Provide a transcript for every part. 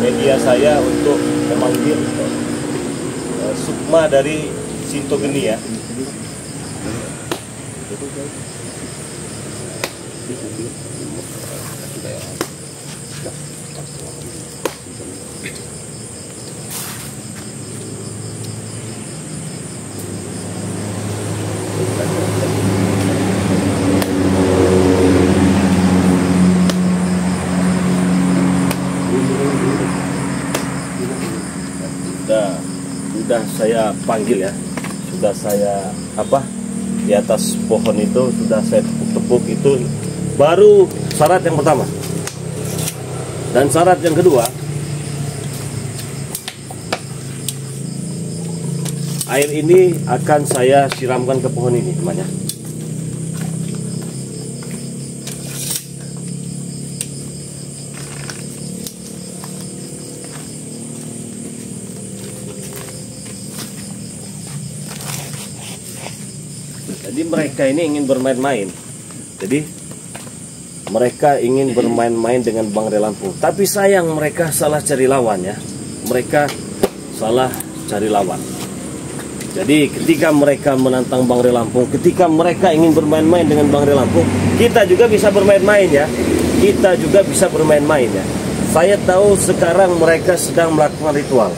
media saya untuk memanggil sukma dari Sintogeni ya. Sudah saya panggil ya, sudah saya di atas pohon itu sudah saya tepuk-tepuk. Itu baru syarat yang pertama. Dan syarat yang kedua, air ini akan saya siramkan ke pohon ini teman-teman. Jadi mereka ini ingin bermain-main. Jadi mereka ingin bermain-main dengan Bang Relampung. Tapi sayang mereka salah cari lawan ya. Mereka salah cari lawan. Jadi ketika mereka menantang Bang Relampung, ketika mereka ingin bermain-main dengan Bang Relampung, kita juga bisa bermain-main ya. Kita juga bisa bermain-main ya. Saya tahu sekarang mereka sedang melakukan ritual.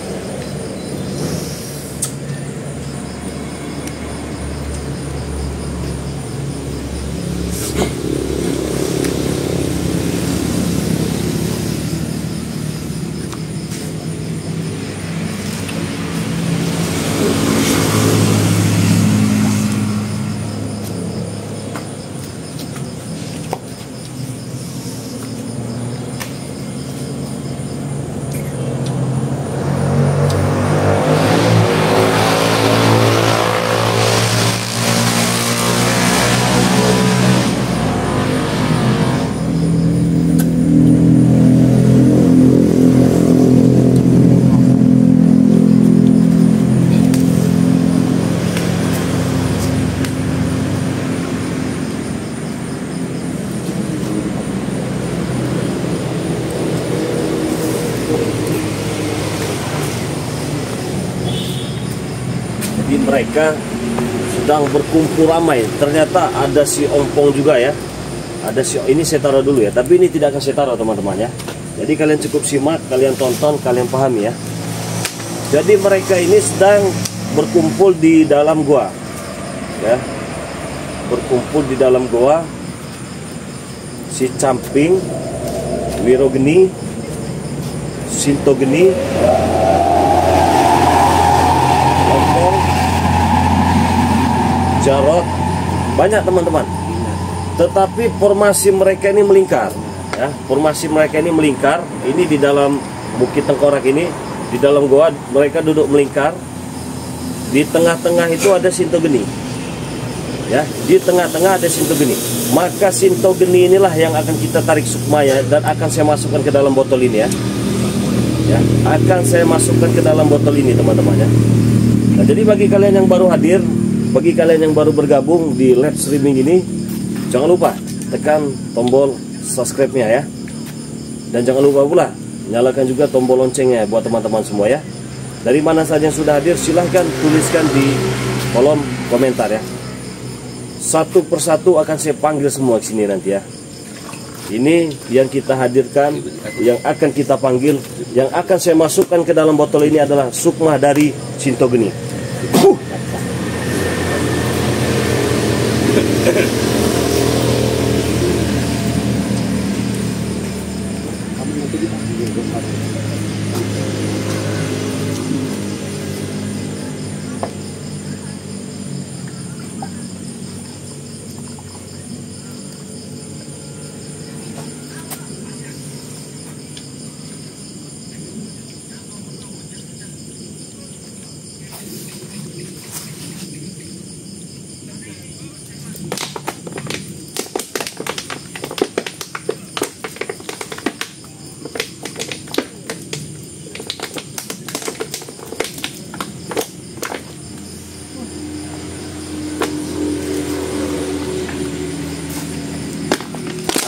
Jadi mereka sedang berkumpul ramai. Ternyata ada si ompong juga ya. Ada si, ini saya taruh dulu ya. Tapi ini tidak akan saya taruh teman-teman ya. Jadi kalian cukup simak, kalian tonton, kalian pahami ya. Jadi mereka ini sedang berkumpul di dalam gua ya. Berkumpul di dalam gua. Si Camping, Wirogeni, Sintogeni, Jarot, banyak teman-teman. Tetapi formasi mereka ini melingkar ya. Formasi mereka ini melingkar. Ini di dalam Bukit Tengkorak ini, di dalam goa mereka duduk melingkar. Di tengah-tengah itu ada Sintogeni ya. Di tengah-tengah ada Sintogeni. Maka Sintogeni inilah yang akan kita tarik sukma ya. Dan akan saya masukkan ke dalam botol ini ya. Ya, akan saya masukkan ke dalam botol ini teman-teman ya. Nah, jadi bagi kalian yang baru hadir, bagi kalian yang baru bergabung di live streaming ini, jangan lupa tekan tombol subscribe-nya ya. Dan jangan lupa pula nyalakan juga tombol loncengnya buat teman-teman semua ya. Dari mana saja yang sudah hadir silahkan tuliskan di kolom komentar ya. Satu persatu akan saya panggil semua ke sini nanti ya. Ini yang kita hadirkan, yang akan kita panggil, yang akan saya masukkan ke dalam botol ini adalah sukma dari Sintogeni.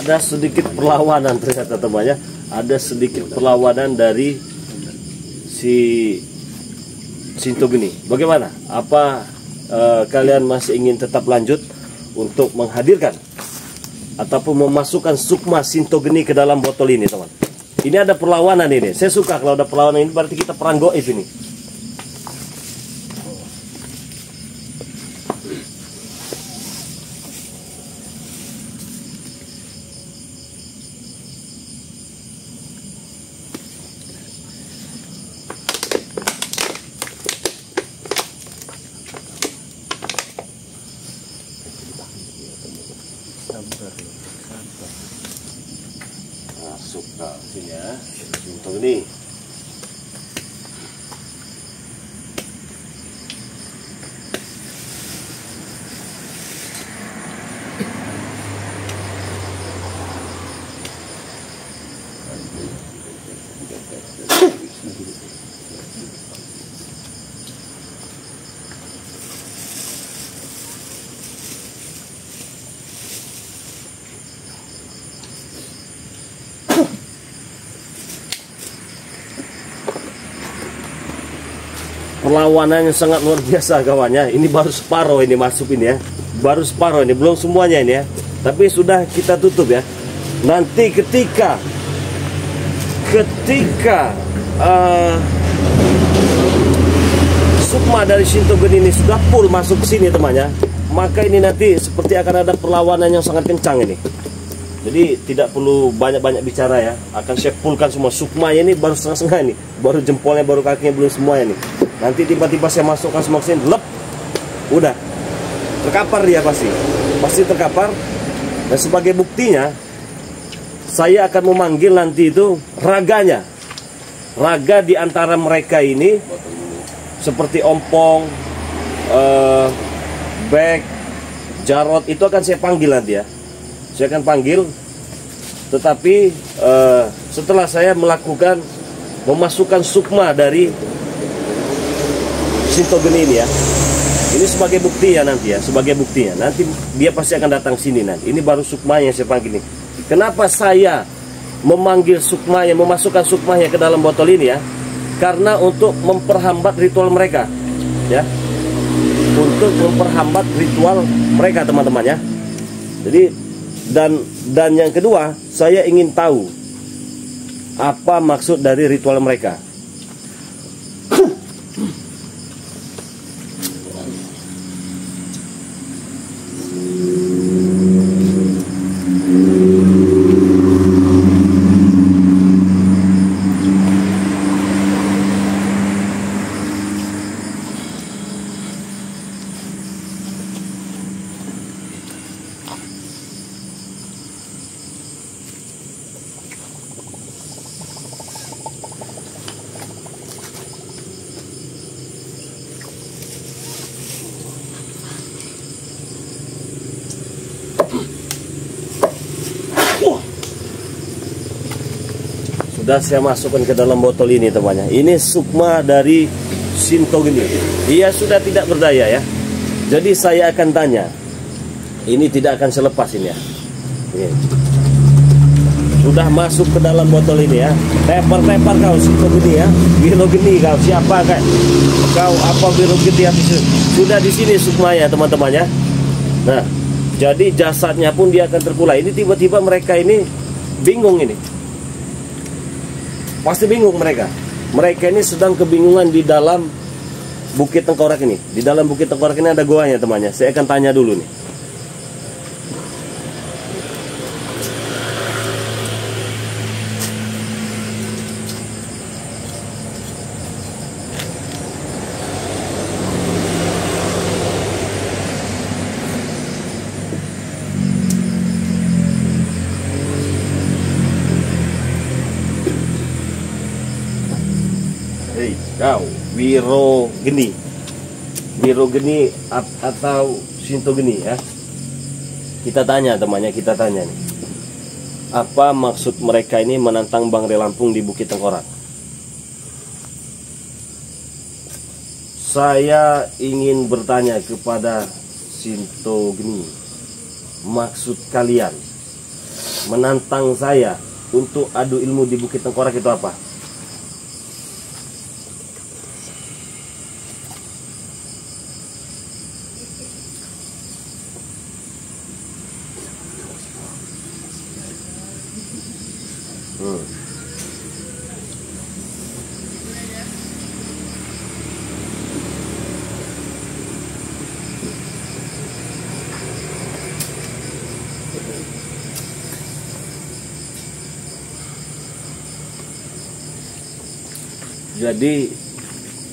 Ada sedikit perlawanan ternyata temannya, ada sedikit perlawanan dari si Shinto Geni. Bagaimana? Apa kalian masih ingin tetap lanjut untuk menghadirkan ataupun memasukkan sukma Shinto Geni ke dalam botol ini, teman? Ini ada perlawanan ini. Saya suka kalau ada perlawanan ini, berarti kita perang goib ini. Masuk ke sini ya, Shinto Geni. Perlawanan yang sangat luar biasa kawannya. Ini baru separuh ini masuk ini ya. Baru separuh ini, belum semuanya ini ya. Tapi sudah kita tutup ya. Nanti ketika sukma dari Shinto Geni ini sudah full masuk ke sini temannya, maka ini nanti seperti akan ada perlawanan yang sangat kencang ini. Jadi tidak perlu banyak-banyak bicara ya. Akan saya fullkan semua. Sukmanya ini baru setengah-setengah ini. Baru jempolnya, baru kakinya, belum semuanya nih. Nanti tiba-tiba saya masukkan semua ke sini, lep, udah terkapar dia pasti terkapar. Dan sebagai buktinya, saya akan memanggil nanti itu raganya, raga di antara mereka ini, seperti Ompong, Bek, Jarot, itu akan saya panggil nanti ya. Saya akan panggil, tetapi setelah saya memasukkan sukma dari Shinto Geni ini ya. Ini sebagai bukti ya nanti ya, sebagai buktinya. Nanti dia pasti akan datang sini nanti. Ini baru sukmanya saya panggil ini. Kenapa saya memanggil sukmanya, memasukkan sukmanya ke dalam botol ini ya? Karena untuk memperhambat ritual mereka ya. Untuk memperhambat ritual mereka teman-teman ya. Jadi dan yang kedua, saya ingin tahu apa maksud dari ritual mereka. Sudah saya masukkan ke dalam botol ini temannya. Ini sukma dari Shinto Geni. Dia sudah tidak berdaya ya. Jadi saya akan tanya. Ini tidak akan selepas ini ya. Ini. Sudah masuk ke dalam botol ini ya. Tepar-tepar kau Shinto Geni ya. Biro Geni kau siapa kan? Kau apa Biro Geni sudah di sini sukmanya teman-teman ya. Nah, jadi jasadnya pun dia akan terkulai. Ini tiba-tiba mereka ini bingung ini. Pasti bingung mereka. Mereka ini sedang kebingungan di dalam Bukit Tengkorak ini. Di dalam Bukit Tengkorak ini ada goanya temannya. Saya akan tanya dulu nih. Kau Biro Geni atau Shinto Geni ya. Kita tanya temannya, kita tanya nih. Apa maksud mereka ini menantang Bang Rey Lampung di Bukit Tengkorak? Saya ingin bertanya kepada Shinto Geni, maksud kalian menantang saya untuk adu ilmu di Bukit Tengkorak itu apa? Jadi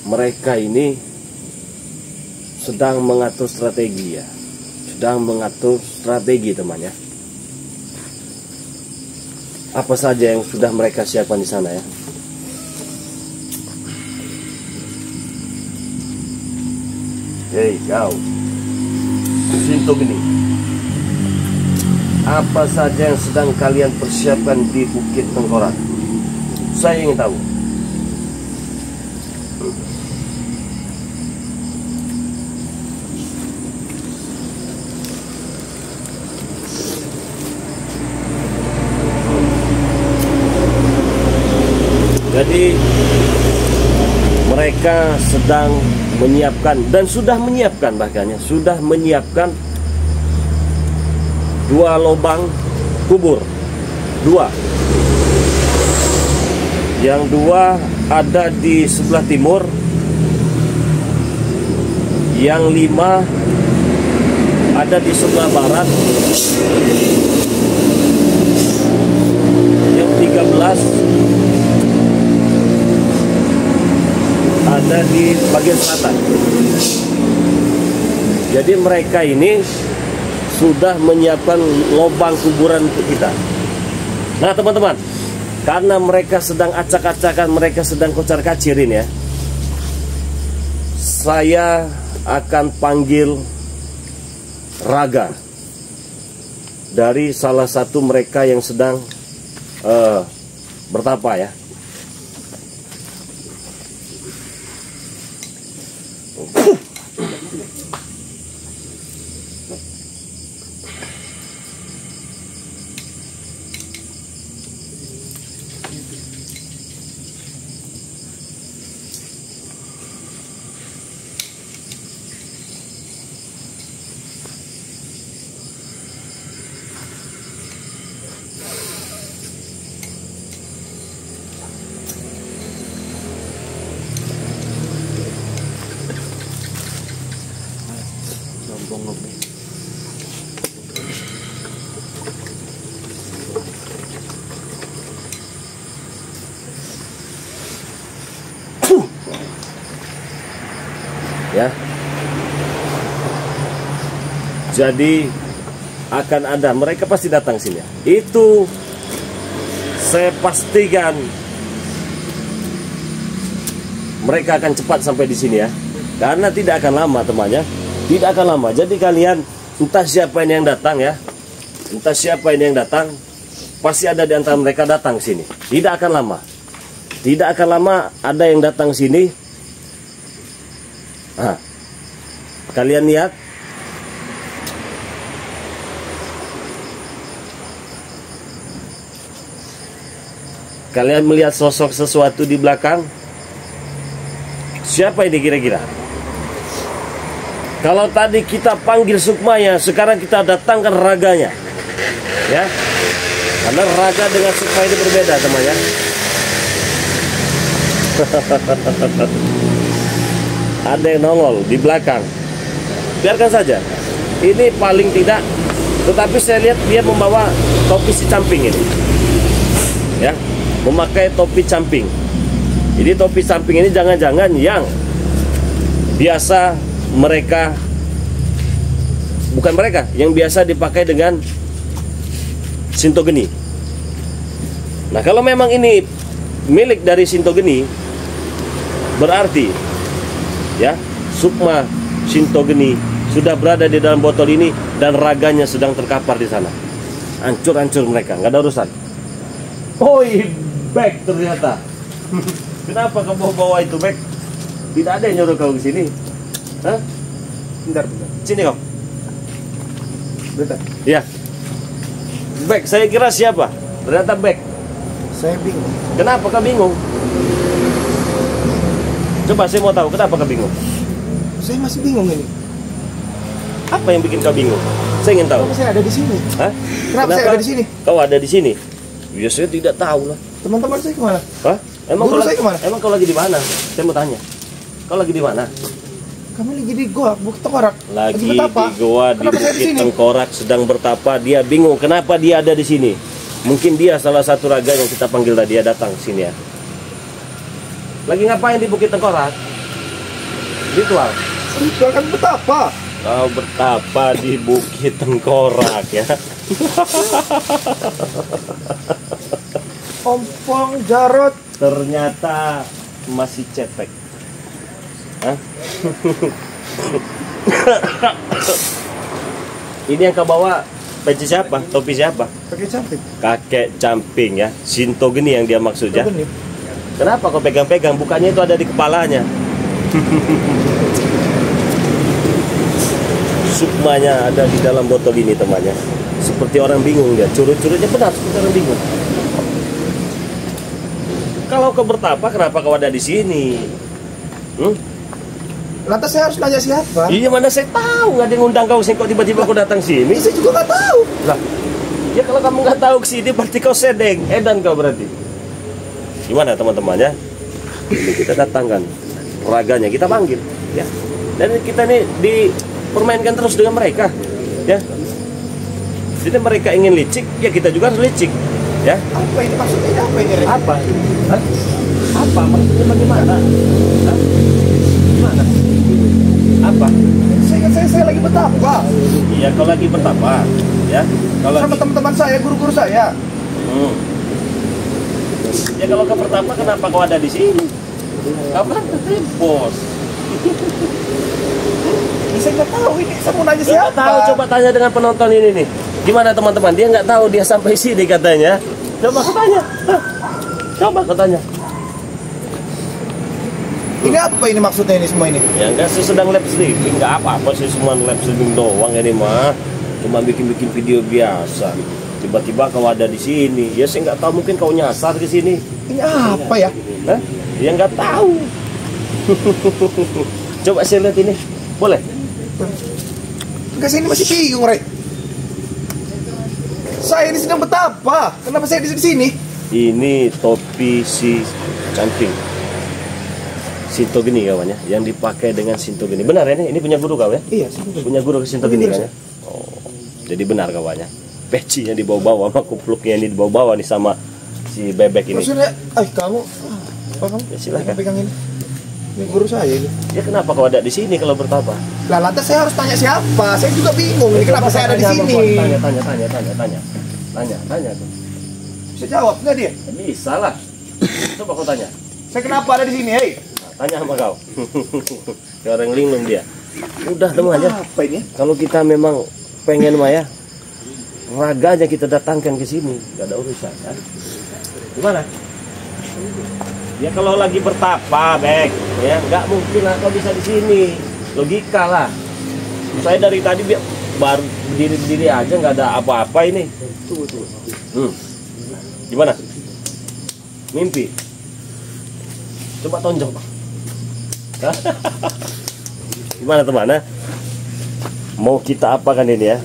mereka ini sedang mengatur strategi ya, sedang mengatur strategi teman ya. Apa saja yang sudah mereka siapkan di sana ya. Hei kau, Sinto gini. Apa saja yang sedang kalian persiapkan di Bukit Tengkorak? Saya ingin tahu. Jadi mereka sedang menyiapkan dan sudah menyiapkan, bahkannya sudah menyiapkan 2 lubang kubur, 2. Yang 2 ada di sebelah timur, yang 5 ada di sebelah barat, yang 13 ada di bagian selatan. Jadi mereka ini sudah menyiapkan lubang kuburan untuk kita. Nah teman-teman, karena mereka sedang acak-acakan, mereka sedang kocar-kacirin ya, saya akan panggil raga dari salah satu mereka yang sedang bertapa ya. Ya. Jadi akan ada, mereka pasti datang sini ya. Itu saya pastikan mereka akan cepat sampai di sini ya. Karena tidak akan lama temannya, tidak akan lama. Jadi kalian entah siapa ini yang datang ya, entah siapa ini yang datang, pasti ada di antara mereka datang sini. Tidak akan lama, tidak akan lama ada yang datang sini. Nah, kalian lihat, kalian melihat sosok sesuatu di belakang. Siapa ini kira-kira? Kalau tadi kita panggil sukmanya, sekarang kita datangkan raganya, ya. Karena raga dengan sukma ini berbeda, teman ya. Ada yang nongol di belakang. Biarkan saja. Ini paling tidak, tetapi saya lihat dia membawa topi si camping ini, ya, memakai topi camping. Jadi topi camping ini jangan-jangan yang biasa mereka, bukan mereka, yang biasa dipakai dengan Sinto Geni. Nah kalau memang ini milik dari Sinto Geni, berarti ya sukma Sinto Geni sudah berada di dalam botol ini dan raganya sedang terkapar di sana. Hancur-hancur mereka, nggak ada urusan. Oh, bag ternyata. Kenapa kamu bawa itu bag? Tidak ada yang nyuruh kau ke sini. Hah? Bentar. Sini kau. Bentar. Ya. Bag, saya kira siapa? Ternyata bag. Saya bingung. Kenapa kau bingung? Coba saya mau tahu kenapa kau bingung. Saya masih bingung ini. Apa yang bikin kau bingung? Saya ingin tahu. Kenapa saya ada di sini? Hah? Kenapa saya ada di sini? Kau ada di sini. Ya saya tidak tahu lah. Teman-teman saya kemana? Hah? Emang Guru kau saya kemana? Emang kau lagi di mana? Saya mau tanya. Kau lagi di mana? Kami lagi di goa Bukit Tengkorak. Lagi di bertapa. goa di Kenapa saya di Bukit sini? Tengkorak sedang bertapa. Dia bingung kenapa dia ada di sini. Mungkin dia salah satu raga yang kita panggil tadi, dia datang ke sini ya. Lagi ngapain di Bukit Tengkorak? Ritual. Ritual kan bertapa. Kau bertapa di Bukit Tengkorak ya. Ompong Jarot. Ternyata masih cetek. Hah? Ini yang kau bawa peci siapa? Topi siapa? Pakai cantik. Kakek Camping ya. Shinto Geni yang dia maksud ya. Bener. Kenapa kau pegang-pegang? Bukannya itu ada di kepalanya. Sukmanya ada di dalam botol ini temannya. Seperti orang bingung dia. Curut-curutnya benar seperti orang bingung. Kalau kau bertapa, kenapa kau ada di sini? Lantas saya harus nanya siapa? Iya mana saya tahu, nggak ada yang ngundang kau sih kok tiba-tiba kau datang sini. Saya juga nggak tahu. Lah, ya kalau kamu nggak tahu kesini berarti kau sedeng, edan kau berarti. Gimana teman-teman ya? Ini kita datangkan raganya, kita panggil, ya. Dan kita nih dipermainkan terus dengan mereka, ya. Jadi mereka ingin licik, ya kita juga harus licik, ya. Apa ini maksudnya? Apa ini? Rek? Apa? Hah? Apa maksudnya bagaimana? Hah? Gimana? Apa? Saya lagi bertapa. Iya, kau lagi bertapa, ya. Kalau Sama teman-teman saya, guru-guru saya. Ya kalau kau bertapa, kenapa kau ada di sini? Kau kan bos. Saya nggak tahu ini. Saya mau nanya Nggak siapa? tahu, coba tanya dengan penonton ini nih. Gimana teman-teman? Dia nggak tahu, dia sampai sini katanya. Coba kau tanya. Hah? Coba kau tanya. Ini apa ini maksudnya ini semua ini? Ya enggak sih, sedang live streaming, nggak apa-apa sih, semua live streaming doang ini mah. Cuma bikin-bikin video biasa. Tiba-tiba kau ada di sini. Ya saya nggak tahu, mungkin kau nyasar ke sini. Ini apa ya? Hah? Ya nggak tahu. Coba saya lihat ini. Boleh? Enggak, saya ini masih bingung, Rek. Saya ini sedang betapa. Kenapa saya di sini? Ini topi si Camping. Shinto Geni kawannya, yang dipakai dengan Shinto Geni. Benar ya ini punya guru kau ya? Iya, sebentar. Punya guru ke Shinto Geni kan ya? Oh, jadi benar kawannya. Pecinya dibawa-bawa, sama kupluknya ini dibawa-bawa nih sama si bebek ini. Maksudnya, kamu apa kamu? Ya, silakan. Pegang ini. Ini guru saya ini. Ya kenapa kau ada di sini kalau bertapa? Lah lantas saya harus tanya siapa? Saya juga bingung ini kenapa saya ada di sini. Tanya tuh. Bisa jawab nggak dia? Bisa lah. Coba kau tanya. Saya kenapa ada di sini, hei? Tanya sama kau. Kayak orang linglung dia. Udah teman aja. Apa ini? Kalau kita memang pengen mah ya, raganya kita datangkan ke sini, gak ada urusan kan? Gimana? Ya kalau lagi bertapa, Bek, ya nggak mungkin lah kau bisa di sini. Logika lah. Saya dari tadi baru berdiri aja nggak ada apa-apa ini. Tunggu. Gimana? Mimpi? Coba tonjok. Gimana teman? Mau kita apa kan ini ya?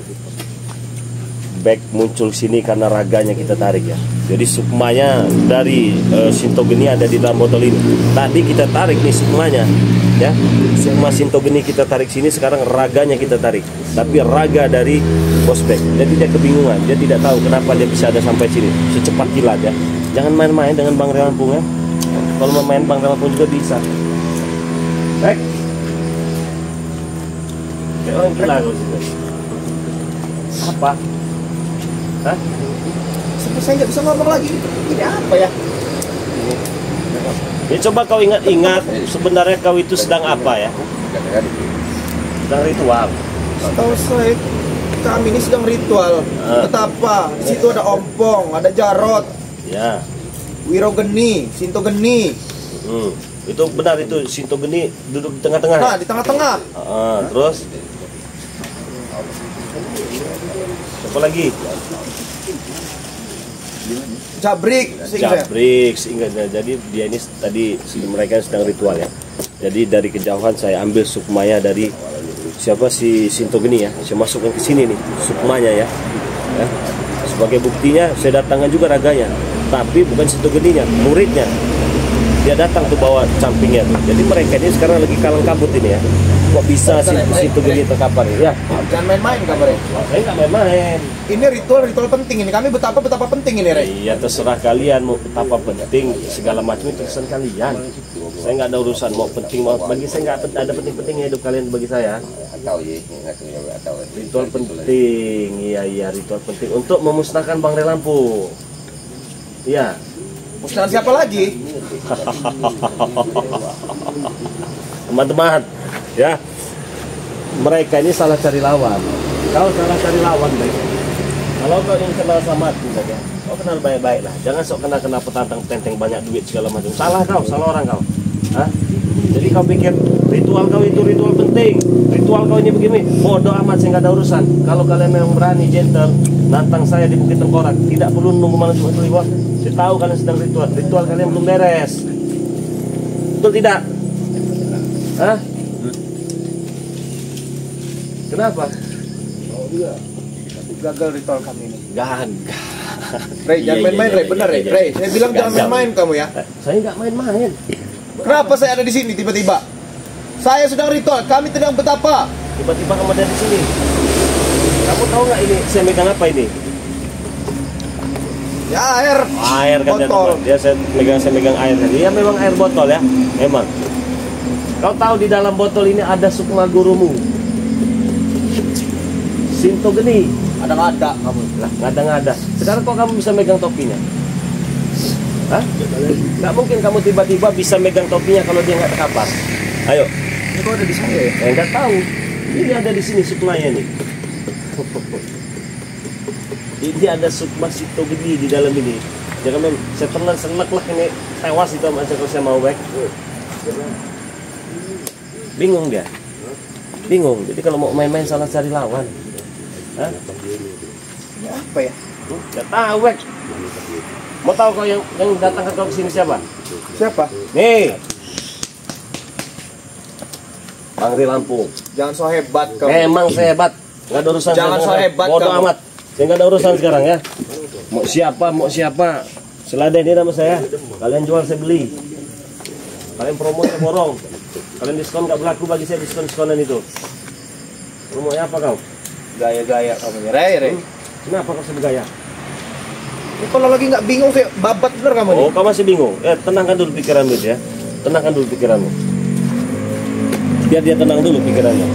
Back muncul sini karena raganya kita tarik ya. Jadi sukmanya dari Shinto Geni ada di dalam botol ini. Tadi kita tarik nih sukmanya, ya. Sukma Shinto Geni kita tarik sini, sekarang raganya kita tarik. Tapi raga dari Bos Back. Jadi dia kebingungan, dia tidak tahu kenapa dia bisa ada sampai sini secepat kilat ya. Jangan main-main dengan Bang Lampung ya. Kalau mau main Bang Lampung juga bisa. Back. Kayak orang gila kau sini. Apa? Hah? Saya nggak bisa ngomong lagi. Ini apa ya? Ya coba kau ingat-ingat sebenarnya kau itu sedang apa ya? Sedang ritual. Setahu saya kami ini sedang ritual. Betapa? Di situ ada ompong, ada jarot, Ya. wirogeni, Shinto Geni. Itu benar, itu Shinto Geni duduk di tengah-tengah. Nah, di tengah-tengah. Terus apa lagi? Jabrik, Jabrik, seingatnya. Jadi dia ini tadi mereka sedang ritual ya. Jadi dari kejauhan saya ambil sukmanya dari siapa si Shinto Geni ya. Saya masukkan ke sini nih sukmanya ya. Sebagai buktinya saya datangkan juga raganya, tapi bukan situ geninya, muridnya. Dia datang tuh bawa campingnya tuh. Jadi mereka ini sekarang lagi kalang kabut ini ya. Kok bisa situ geni terkapar ya? Jangan main-main kabarnya. Saya nggak main-main. Ini ritual penting ini. Kami betapa penting ini, Rey. Iya, terserah kalian mau betapa penting segala macam itu urusan kalian. Saya nggak ada urusan mau penting mau bagi saya nggak ada penting-pentingnya hidup kalian bagi saya. Ritual penting, iya ritual penting untuk memusnahkan Bang Rey Lampung. Iya. Musnah siapa lagi? Teman-teman, ya, mereka ini salah cari lawan. Kau salah cari lawan, baik. Kalau kau ingin kenal sama aku saja, kau kenal baik-baik lah. Jangan sok kenal petantang banyak duit segala macam. Salah kau, salah orang kau. Hah? Jadi kau pikir ritual kau itu ritual penting, ritual kau ini begini, bodoh amat, saya nggak ada urusan. Kalau kalian memang berani gentle, nantang saya di Bukit Tengkorak, tidak perlu nunggu malam Jumat Kliwon. Saya tahu kalian sedang ritual kalian belum beres. Betul tidak? Hah? Kenapa? Oh iya. Gagal ritual kami ini. Gagal. Rey, jangan main-main, Rey. Benar, Rey. Rey, saya bilang jangan main-main kamu ya. Saya nggak main-main. Kenapa saya ada di sini tiba-tiba? Saya sedang ritual, kami sedang betapa. Tiba-tiba kamu ada di sini. Kamu tahu nggak ini saya megang apa ini? Ya, air. Air kan botol. Dia saya megang air. Dia memang air botol ya, memang. Kau tahu di dalam botol ini ada sukma gurumu, Sinto Geni. Ada nggak ada kamu? Lah, nggak ada. Sekarang kok kamu bisa megang topinya? Hah? Nggak mungkin kamu tiba-tiba bisa megang topinya kalau dia nggak terkapar. Ayo. Ini kok ada di sana ya? Nggak tahu. Ini ada di sini sukmanya nih. Ini ada sukma Sinto Geni di dalam ini. Jangan saya telan senek lah ini tewas itu macam kalau saya mau back. Bingung dia. Bingung. Jadi kalau mau main-main salah cari lawan. Hah? Ya, apa ya? Nggak tahu, Wek. Mau tahu kau yang datang ke kau sini siapa? Siapa? Nih. Bang Rey Lampung. Jangan so hebat kamu. Memang saya hebat. Nggak ada urusan. Jangan so hebat bodoh kamu. amat. Saya nggak ada urusan sekarang ya. Mau siapa. Selada ini nama saya. Kalian jual saya beli. Kalian promo saya borong. Kalian diskon nggak berlaku bagi saya diskonan itu. Promonya apa kau? Gaya-gaya kamu ya, Rey. Kenapa kau sebegaya? Ini kalau lagi nggak bingung saya babat bener kamu nih. Oh, kau masih bingung? Tenangkan dulu pikiranmu ya. Tenangkan dulu pikiranmu. Biar dia tenang dulu pikirannya.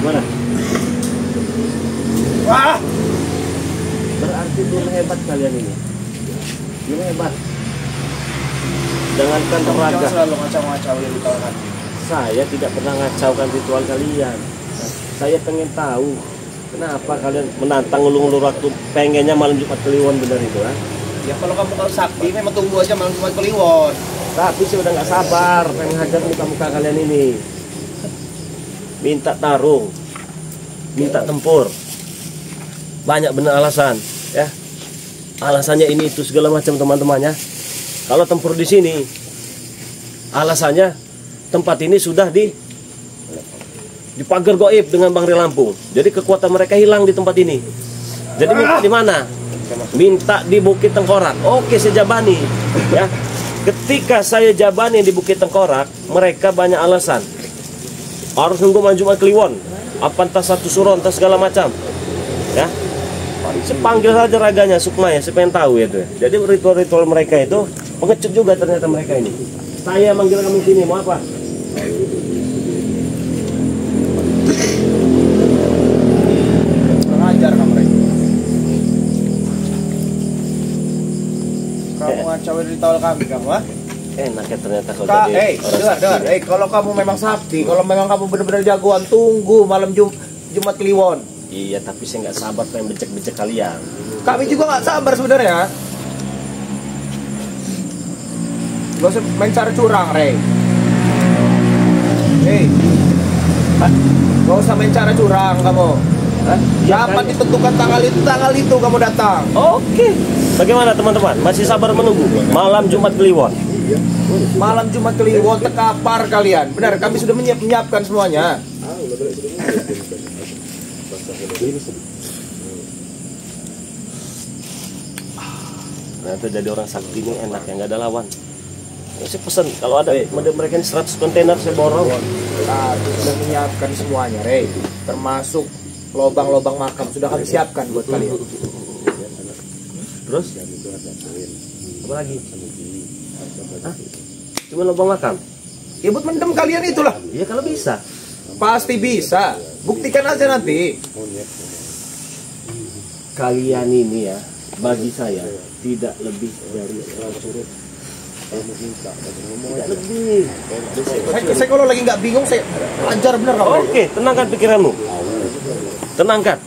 Mana? Wah, Berarti belum hebat kalian ini. Belum hebat. Jangankan jangan raga. selalu ngacau-ngacau yang ditawarkan. Saya tidak pernah ngacaukan ritual kalian. Saya pengen tahu kenapa kalian menantang ulung-ulung waktu pengennya malam Jumat Kliwon benar itu, ha? Ya kalau sakti memang tunggu aja malam Jumat Kliwon. Tapi saya udah nggak sabar pengen hajar muka-muka kalian ini. Minta tarung, minta tempur. Banyak benar alasan, ya. Alasannya ini itu segala macam teman-temannya. Kalau tempur di sini, alasannya tempat ini sudah dipagar goib dengan Bang Rey Lampung. Jadi kekuatan mereka hilang di tempat ini. Jadi minta di mana? Minta di Bukit Tengkorak. Oke, saya jabani, ya. Ketika saya jabani di Bukit Tengkorak, mereka banyak alasan. Harus nunggu malam Jumat Kliwon. Apa entah satu suruh, entah segala macam, ya. Saya panggil saja raganya, sukmanya, saya pengen tahu ya tuh. Jadi ritual-ritual mereka itu pengecut juga ternyata mereka ini. Saya manggil kamu sini, mau apa? Ngajar kamu, Rey. Kamu ngacauin ritual kami, kamu, ha? Enak ya ternyata kalau jadi orang dengar. Kalau kamu memang sakti, kalau memang kamu benar-benar jagoan, tunggu malam Jumat Kliwon. Iya, tapi saya nggak sabar pengen becek-becek kalian. Kami juga nggak sabar sebenarnya. Gak usah main cara curang, Rey. Hei, gak usah main cara curang kamu. Dapat ditentukan tanggal itu kamu datang. Oke. Bagaimana teman-teman? Masih sabar menunggu malam Jumat Kliwon? Malam Jumat Kliwon terkapar kalian. Benar, kami sudah menyiapkan semuanya. Nanti jadi orang sakti ini enak yang nggak ada lawan. Saya pesan kalau ada mereka ini 100 kontainer saya borong. Sudah menyiapkan semuanya, Rey. Termasuk lobang-lobang makam sudah kami siapkan buat kalian. Terus? Apa lagi? Hah? Cuma lubang makam? Ya buat mendem kalian itulah. Iya kalau bisa. Pasti bisa. Buktikan aja nanti. Kalian ini ya, bagi saya tidak lebih dari prajurit. Tidak lebih. Saya kalau lagi nggak bingung, saya ajar bener kamu. Oke, tenangkan pikiranmu. Tenangkan.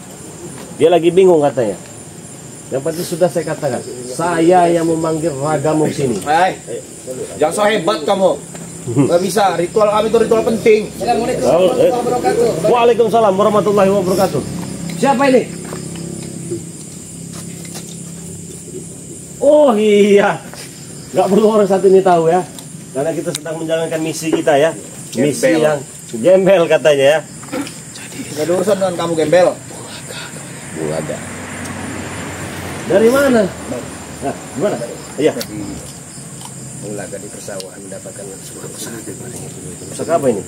Dia lagi bingung katanya. Yang penting sudah saya katakan, saya yang memanggil ragamu sini. Hai, jangan so hebat kamu. Gak bisa, ritual kami itu ritual penting. Assalamualaikum warahmatullahi wabarakatuh. Waalaikumsalam warahmatullahi wabarakatuh. Siapa ini? Oh iya, nggak perlu orang satu ini tahu ya, karena kita sedang menjalankan misi kita ya, misi Gembel. yang gembel katanya ya. Gak ada urusan dengan kamu gembel. Bulaga. Dari mana? Nah, gimana? Iya. Bulaga di persawahan mendapatkan sebuah pusaka. Pusaka apa ini?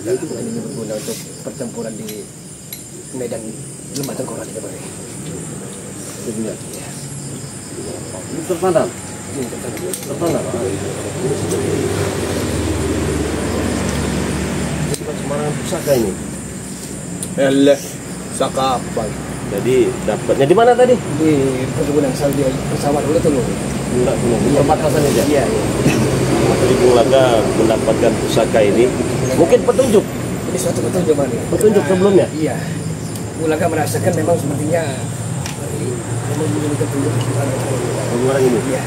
Ini berguna untuk pertempuran di medan lembah tengkorak kita beri. Ini terpandang. Terpandang. Sembarang pusaka ini. Eleh, pusaka apa? Jadi dapatnya di mana tadi? Di perkebunan salju persawahan dulu tuh loh. Enggak, di perbatasan aja. Iya. Tadi Bulaga mendapatkan pusaka ini. Mungkin petunjuk. Ini suatu petunjuk Bani. Petunjuk sebelumnya. Iya. Bulaga merasakan memang sepertinya memang begini petunjuk. Orang ini. Iya.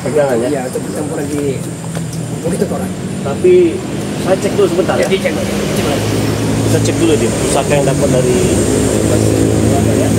Pegangan ya. Iya, untuk pertempuran di Bukit Tengkorak. Tapi saya cek dulu sebentar ya. Jadi cek Bani. Cek Bani. Kita cek dulu dia pusaka yang dapat dari Bulaga ya.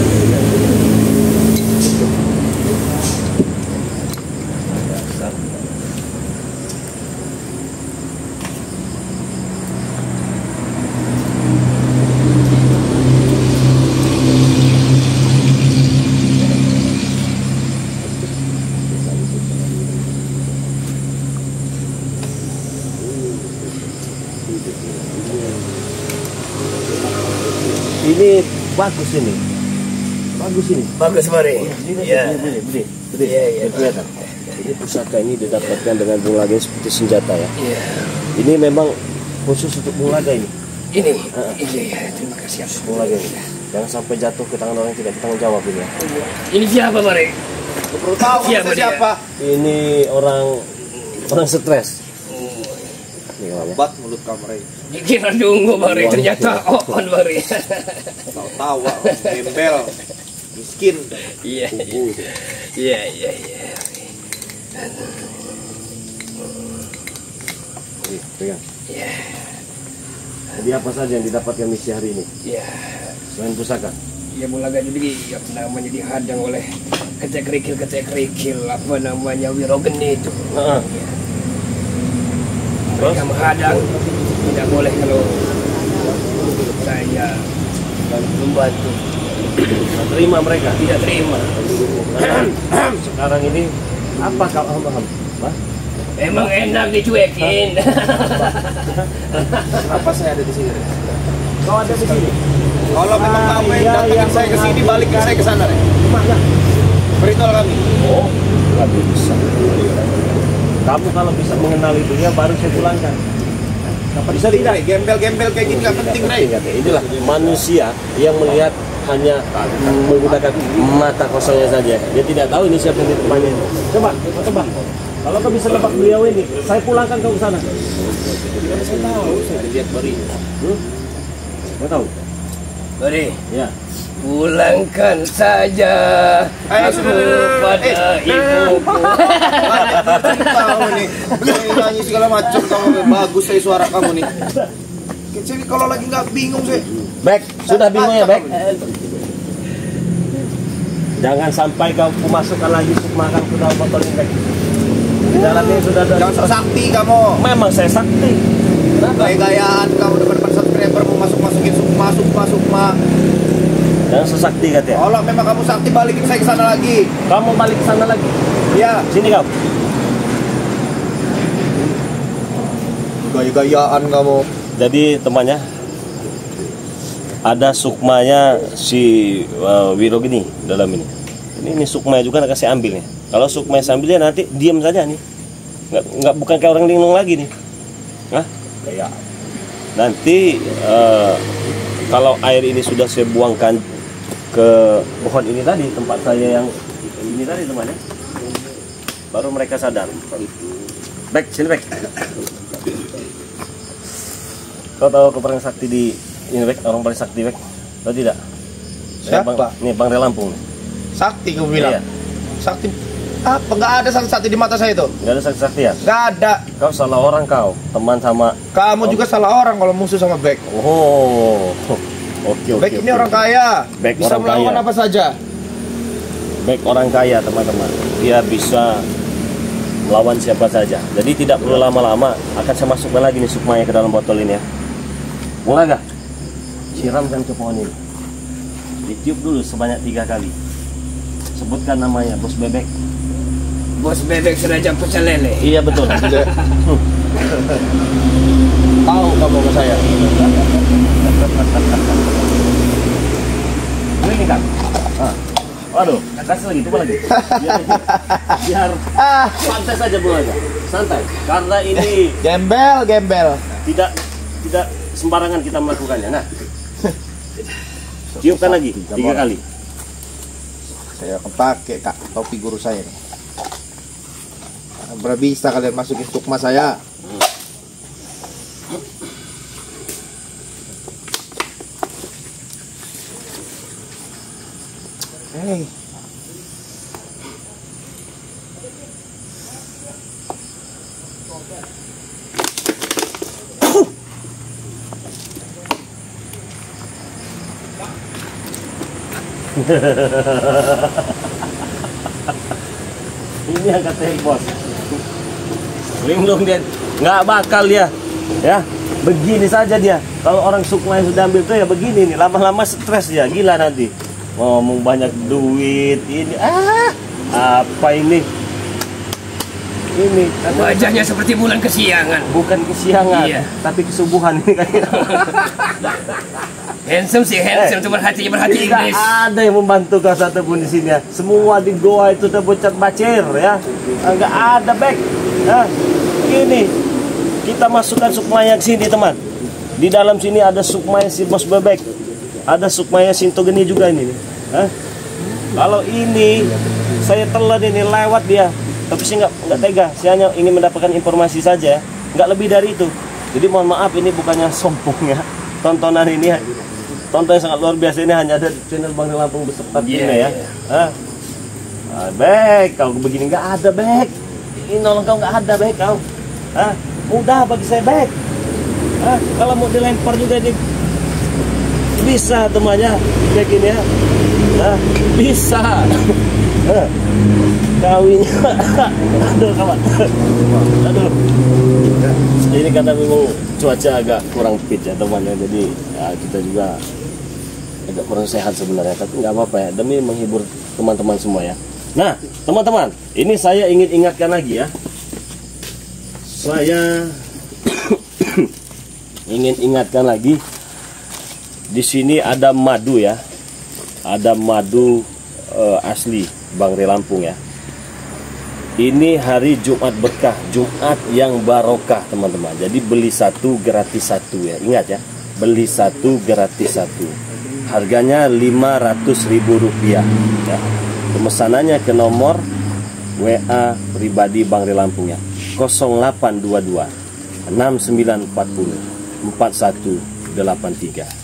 Ini bagus ini. Bagus ini. Bagus Bani. Iya. Beli. Iya. Kelihatan. Jadi pusaka ini didapatkan dengan Bulaga seperti senjata ya. Iya. Ini memang khusus untuk Bulaga ini. Ini. Iya, terima kasih. Bulaga ini. Jangan sampai jatuh ke tangan orang yang tidak bertanggung jawab ini ya. Ini siapa Bani? Perlu tahu Siapa dia? siapa? Ini orang stres. Ini orangnya. Obat mulut kamu, Rey. Dikira nunggu Bani, ternyata on Bani. Tahu gembel, miskin. Iya. Iya. Nih, pegang. Iya. Jadi apa saja yang didapatkan misi hari ini? Iya. Selain pusaka. Ya Bulaga jadi apa namanya dihadang oleh kecek kerikil apa namanya wirogeni itu. Heeh. Mereka menghadang, tidak boleh kalau saya membantu. Terima mereka. Tidak terima. Sekarang ini apa kau paham? Hah? Emang enak dicuekin. Kenapa saya ada di sini, Rey? Kau ada di sini. Kalau memang kamu yang datangin saya ke sini, balikin saya ke sana, Rey. Mana? Ritual kami. Oh, nggak bisa. Kamu kalau bisa mengenali dunia baru saya pulangkan. Bisa tidak? Gembel-gembel kayak gini nggak penting, Rey. Inilah manusia yang melihat hanya menggunakan mata kosongnya saja. Dia tidak tahu ini siapa yang ditemani. Coba. Kalau kau bisa lebak beliau ini, saya pulangkan kau ke sana. Saya tahu, saya lihat Bari. Kau tahu? Bari, Ya. pulangkan saja aku pada ibuku. Tahu nih, nyanyi segala macam kamu. Bagus saya suara kamu nih. Saya kalau lagi nggak bingung saya. Baik, sudah bingung ya, baik. Jangan sampai kau masukkan lagi sup makan ke dalam botol ini, baik. Di dalamnya sudah ada. Jangan sok sakti kamu. Memang saya sakti. Gaya-gayaan kamu depan subscriber mau masukin sukma. Yang sesakti katanya. Kalau memang kamu sakti, balikin saya ke sana lagi. Kamu balik ke sana lagi. Iya. Sini kau. Gaya-gayaan kamu. Jadi temannya ada sukmanya si Wiro gini dalam ini. Ini sukmanya juga nak kasih ambil nih. Kalau sukmanya sambil dia nanti diam saja nih. Nggak bukan kayak orang linglung lagi nih. Hah? Kayak Nanti kalau air ini sudah saya buangkan ke pohon ini tadi, tempat saya yang ini tadi temannya, baru mereka sadar. Back, sini back. Kau tahu keperang sakti di ini back, orang paling sakti back? Tahu tidak? Siapa? Nih Bang Relampung. sakti kamu bilang. Iya. Sakti apa? Nggak ada sakti di mata saya itu. Nggak ada sakti ya? Nggak ada. Kau salah orang kau, teman sama. Kamu juga salah orang kalau musuh sama Beck. Oh, oke. Beck ini orang kaya. Beck Bisa orang melakukan kaya. apa saja. Baik orang kaya teman-teman, dia bisa melawan siapa saja. Jadi tidak perlu lama-lama. Akan saya masukkan lagi nih sukmanya ke dalam botol ini ya. Mulai gak? Siramkan ke pohon ini. Ditiup dulu sebanyak 3 kali. Sebutkan namanya, Bos Bebek. Bos Bebek Serajang Pecel Lele. Iya betul. Tahu kamu ke saya. Ini kan. Waduh, kasih lagi, coba lagi. Biar santai saja Bu aja. Santai. Karena ini Gembel. tidak sembarangan kita melakukannya. Nah, tiupkan lagi 3 kali. Saya akan pakai Kak topi guru saya nih. Berapa bisa kalian masukin sukma saya? Hey. Ini yang katanya bos. Linglung dia nggak bakal dia, ya begini saja dia. Kalau orang sukma yang sudah ambil tuh ya begini nih, lama-lama stres dia, gila nanti. Ngomong banyak duit ini, apa ini? Ini Wajahnya seperti bulan kesiangan. bukan kesiangan, Iya. tapi kesubuhan ini kayaknya. Handsome sih, handsome. Cuma hatinya berhati Tidak Inggris. ada yang membantu kau satupun di sini ya. Semua di goa itu udah bocor bacir ya. Enggak ada back. Nah, ini kita masukkan sukmanya ke sini teman. Di dalam sini ada sukmanya si Bos Bebek. Ada sukmanya Sinto Geni juga ini. Hah? Kalau ini saya telan ini lewat dia. Tapi saya nggak tega. Saya hanya ingin mendapatkan informasi saja. Nggak lebih dari itu. Jadi mohon maaf ini bukannya sombong ya. Tontonan ini tonton yang sangat luar biasa ini hanya ada di channel Bang Relampung beserta timnya ya. Bek, kau begini nggak ada Bek. Ini nolong kau nggak ada Bek kau. Mudah bagi saya Bek. Kalau mau dilempar juga ini bisa temannya Bek ini ya. Bisa. Kawinnya. Aduh kawan. Aduh. Ini karena memang cuaca agak kurang fit ya temannya, jadi ya, kita juga agak kurang sehat sebenarnya, tapi nggak apa-apa ya, demi menghibur teman-teman semua ya. Nah teman-teman, ini saya ingin ingatkan lagi ya, saya ingin ingatkan lagi, di sini ada madu ya, ada madu asli Bang Relampung ya. Ini hari Jumat berkah, Jumat yang barokah teman-teman. Jadi beli 1 gratis 1 ya. Ingat ya, beli 1 gratis 1. Harganya Rp500.000 ya. Pemesanannya ke nomor WA pribadi Bang Relampung ya. 0822 6940 4183.